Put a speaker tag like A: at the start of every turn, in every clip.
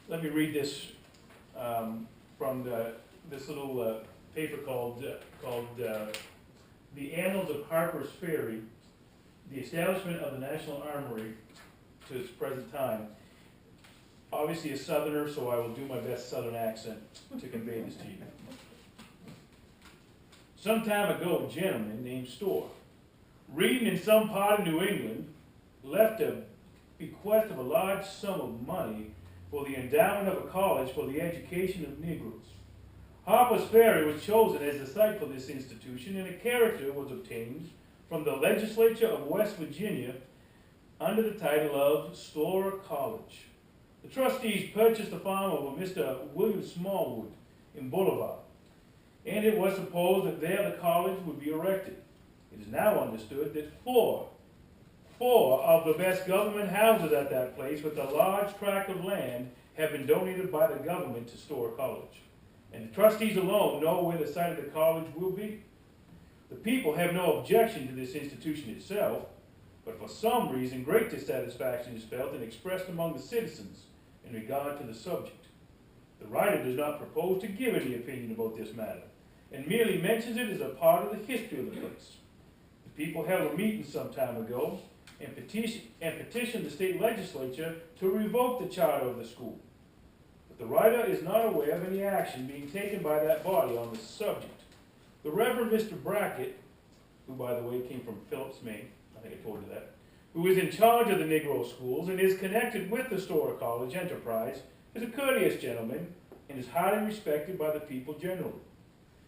A: Let me read this from this little paper called The Annals of Harper's Ferry, the Establishment of the National Armory to its present time. Obviously a Southerner, so I will do my best Southern accent to convey this to you. Some time ago, a gentleman named Storr, reading in some part of New England, left a bequest of a large sum of money for the endowment of a college for the education of Negroes. Harper's Ferry was chosen as the site for this institution, and a character was obtained from the legislature of West Virginia under the title of Storr College. The trustees purchased the farm of a Mr. William Smallwood in Boulevard, and it was supposed that there the college would be erected. It is now understood that four of the best government houses at that place with a large tract of land have been donated by the government to Storr College. And the trustees alone know where the site of the college will be. The people have no objection to this institution itself, but for some reason great dissatisfaction is felt and expressed among the citizens in regard to the subject. The writer does not propose to give any opinion about this matter, and merely mentions it as a part of the history of the place. The people held a meeting some time ago and petitioned the state legislature to revoke the charter of the school. But the writer is not aware of any action being taken by that body on this subject. The Reverend Mr. Brackett, who by the way came from Phillips, Maine, I think I told you that, who is in charge of the Negro schools and is connected with the Storr College enterprise, is a courteous gentleman and is highly respected by the people generally.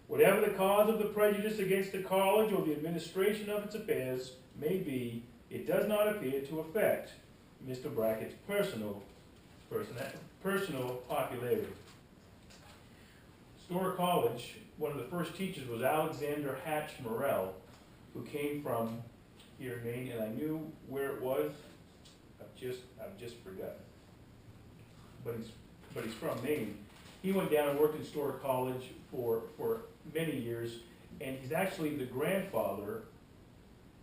A: Whatever the cause of the prejudice against the college or the administration of its affairs may be, it does not appear to affect Mr. Brackett's personal popularity. Storr College, one of the first teachers was Alexander Hatch Morrell, who came from here in Maine, and I knew where it was. I've just forgotten. But he's from Maine. He went down and worked in Storr College for many years, and he's actually the grandfather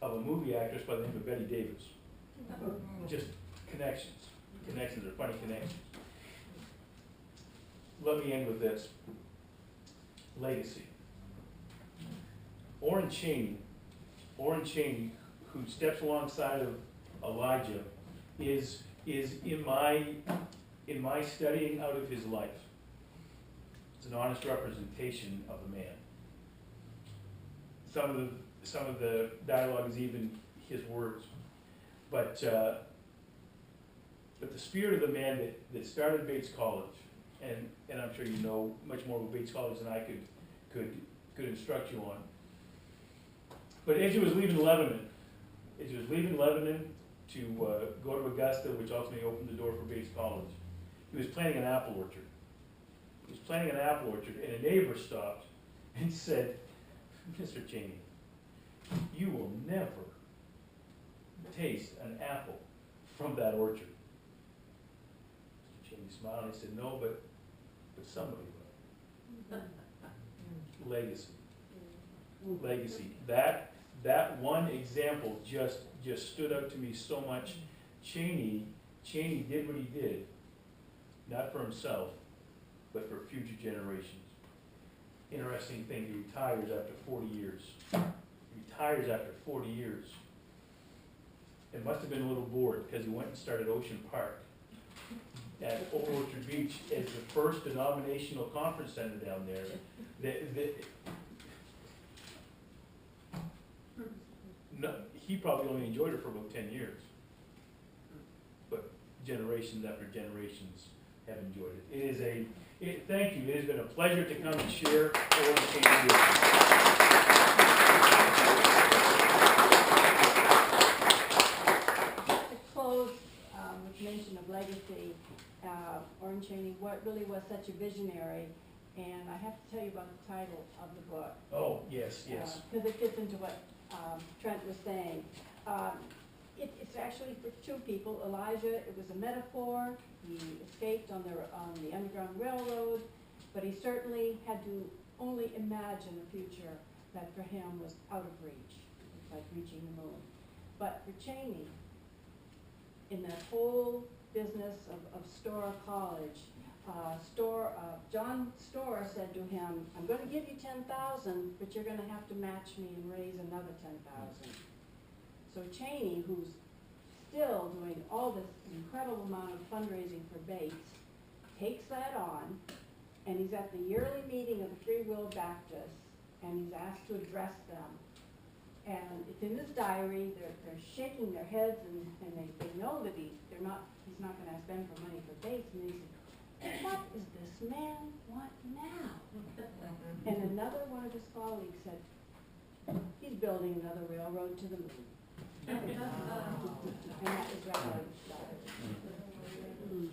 A: of a movie actress by the name of Betty Davis. Just connections. Connections are funny connections. Let me end with this. Legacy. Oren Cheney, who steps alongside of Elijah, is in my studying out of his life. It's an honest representation of the man. Some of the dialogue is even his words, but the spirit of the man that started Bates College, and I'm sure you know much more about Bates College than I could instruct you on. But as he was leaving Lebanon to go to Augusta, which ultimately opened the door for Bates College, he was planting an apple orchard. And a neighbor stopped and said, "Mr. Cheney, you will never taste an apple from that orchard." Mr. Cheney smiled and he said, "No, but somebody will." Legacy. That one example just stood out to me so much. Cheney did what he did, not for himself, but for future generations. Interesting thing, he retires after 40 years. It must have been a little bored because he went and started Ocean Park at Old Orchard Beach as the first denominational conference center down there. He probably only enjoyed it for about 10 years, but generations after generations have enjoyed it. Thank you. It has been a pleasure to come and share Oren Cheney with you.
B: To close with mention of legacy, Oren Cheney really was such a visionary, and I have to tell you about the title of the book.
A: Oh, yes.
B: Because it fits into what Trent was saying. It's actually for two people. Elijah, it was a metaphor. He escaped on the Underground Railroad, but he certainly had to only imagine a future that for him was out of reach, like reaching the moon. But for Cheney, in that whole business of Storr College, John Storr said to him, I'm gonna give you 10,000, but you're gonna have to match me and raise another 10,000. So Cheney, who's still doing all this incredible amount of fundraising for Bates, takes that on, and he's at the yearly meeting of the Freewill Baptists, and he's asked to address them. And it's in his diary, they're shaking their heads, and they know that he's not gonna ask them for money for Bates, and he said, what does this man want now? And another one of his colleagues said, he's building another railroad to the moon. And that was right out of his diary.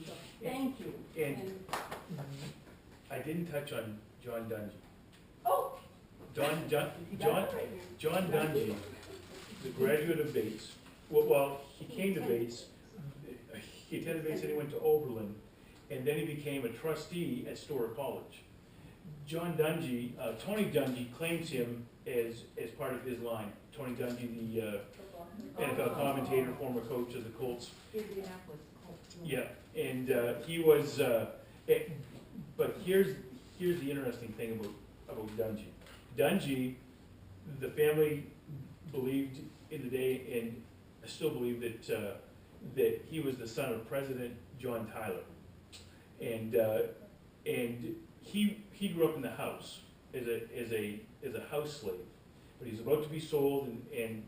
B: So, thank you.
A: And I didn't touch on John Dungy.
B: Oh!
A: John Dungy, the graduate of Bates. Well, he came to Bates, he attended Bates and he went to Oberlin, and then he became a trustee at Storer College. John Dungy, Tony Dungy claims him as part of his line. Tony Dungy, the NFL commentator, former coach of the Colts. Yeah, and he was, but here's the interesting thing about Dungy. Dungy, the family believed in the day, and I still believe that he was the son of President John Tyler, and he grew up in the house as a house slave, but he's about to be sold, and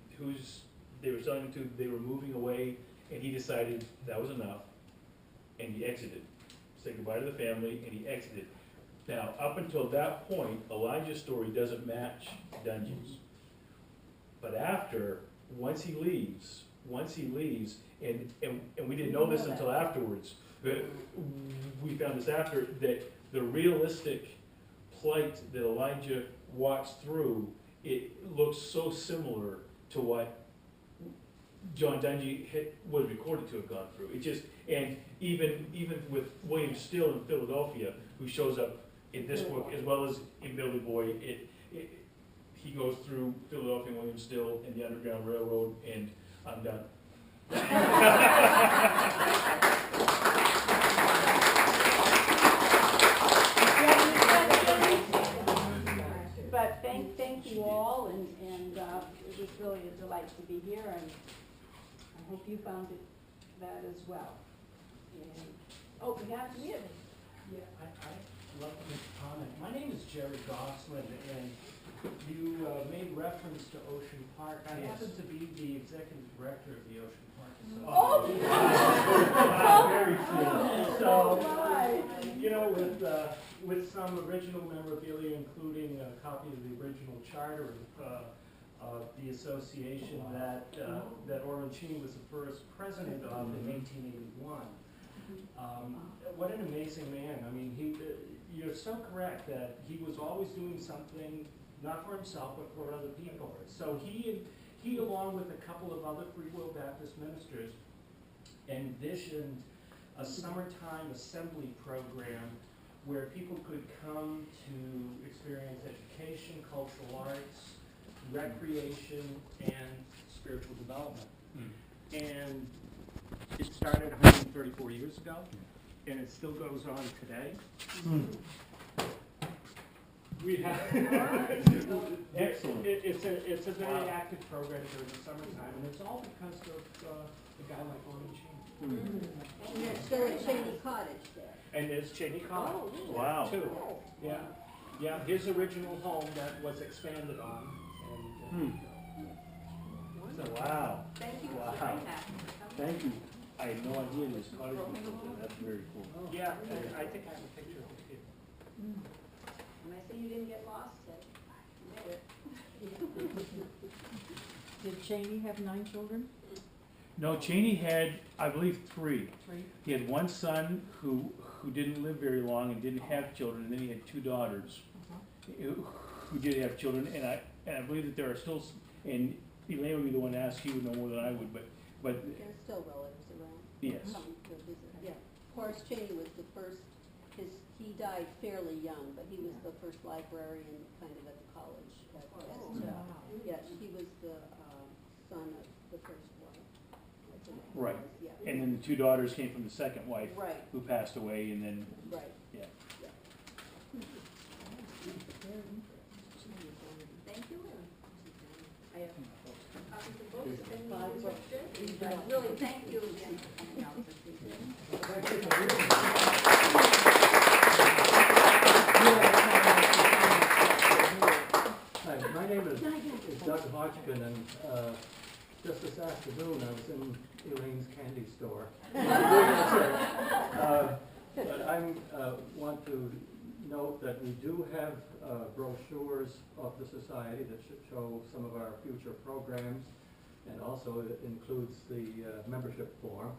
A: they were selling him to, they were moving away, and he decided that was enough, and he exited, said goodbye to the family, and he exited. Now, up until that point, Elijah's story doesn't match Dungy's. But after, once he leaves, and we didn't know this until afterwards, we found this after, that the realistic plight that Elijah walks through, it looks so similar to what John Dungy was recorded to have gone through. It just, and even with William Still in Philadelphia, who shows up in this book as well as in Billy Boy, he goes through Philadelphia and William Still and the Underground Railroad, and I'm done.
B: But thank you all, and it was really a delight to be here, and I hope you found that as well. And, we have
C: Yeah, I'd love to make a comment. My name is Jerry Gosselin, and you made reference to Ocean Park. I happen to be the executive director of the Ocean Park Association.
B: Oh!
C: Very cool. So, you know, with some original memorabilia, including a copy of the original charter of the association that Oren Cheney was the first president of in 1881. What an amazing man. I mean, you're so correct that he was always doing something, not for himself, but for other people. So he along with a couple of other Freewill Baptist ministers, envisioned a summertime assembly program where people could come to experience education, cultural arts, recreation, and spiritual development. And it started 134 years ago, and it still goes on today. We have excellent. It's a very active program during the summertime, and it's all because of a guy like Oren Cheney.
D: And there's still a Cheney cottage there.
C: And there's Cheney Cottage.
B: Oh,
A: Wow.
C: Too. Yeah. His original home that was expanded on. And,
A: Wow.
B: Thank you
A: Wow.
B: for doing that.
A: Thank you. I had no idea this cottage was built there. That's very cool.
C: yeah, and I think I have a picture of it here.
B: And I see you didn't get lost, Ted. You made it.
E: Did Cheney have 9 children?
A: No, Cheney had, I believe, 3.
E: 3?
A: He had one son who didn't live very long and didn't have children, and then he had 2 daughters who did have children, and I believe that there are still, and Elaine would be the one to ask, he would know more than I would, but
D: There's still relatives around.
A: yes.
D: Come to visit. Yeah. Horace Cheney was the first, he died fairly young, but he was the first librarian kind of at the college. Yeah, he was the son of the first wife.
A: Right.
D: Yeah.
A: And then the two daughters came from the second wife,
D: Right,
A: who passed away, and then,
D: right.
A: yeah.
D: Thank you.
B: I have copies of books, if anyone
D: Five
B: is
D: books.
B: interested. But really, thank you again for coming out this evening.
C: Hi, my name is Doug Hodgkin, and just this afternoon, I was in Elaine's candy store. But I want to note that we do have brochures of the society that should show some of our future programs, and also it includes the membership form.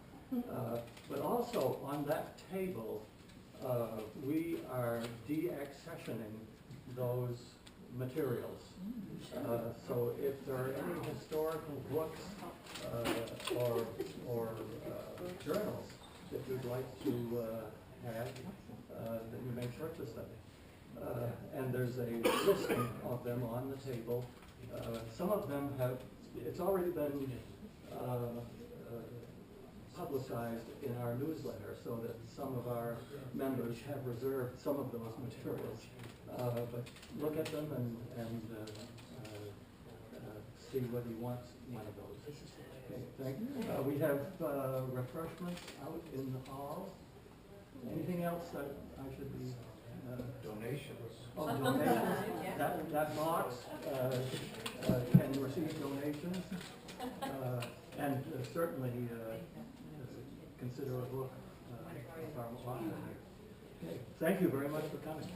C: But also on that table, we are de-accessioning those materials. So if there are any historical books or journals that you'd like to have, then you may purchase them. And there's a listing of them on the table. Some of them have, it's already been publicized in our newsletter, so that some of our members have reserved some of those materials. But look at them and see whether you want one of those. Okay, thank you. We have refreshments out in the hall. Anything else that I should be?
A: Donations.
C: Oh, donations. That box can receive donations. And certainly consider a book of our author. Okay, thank you very much for coming.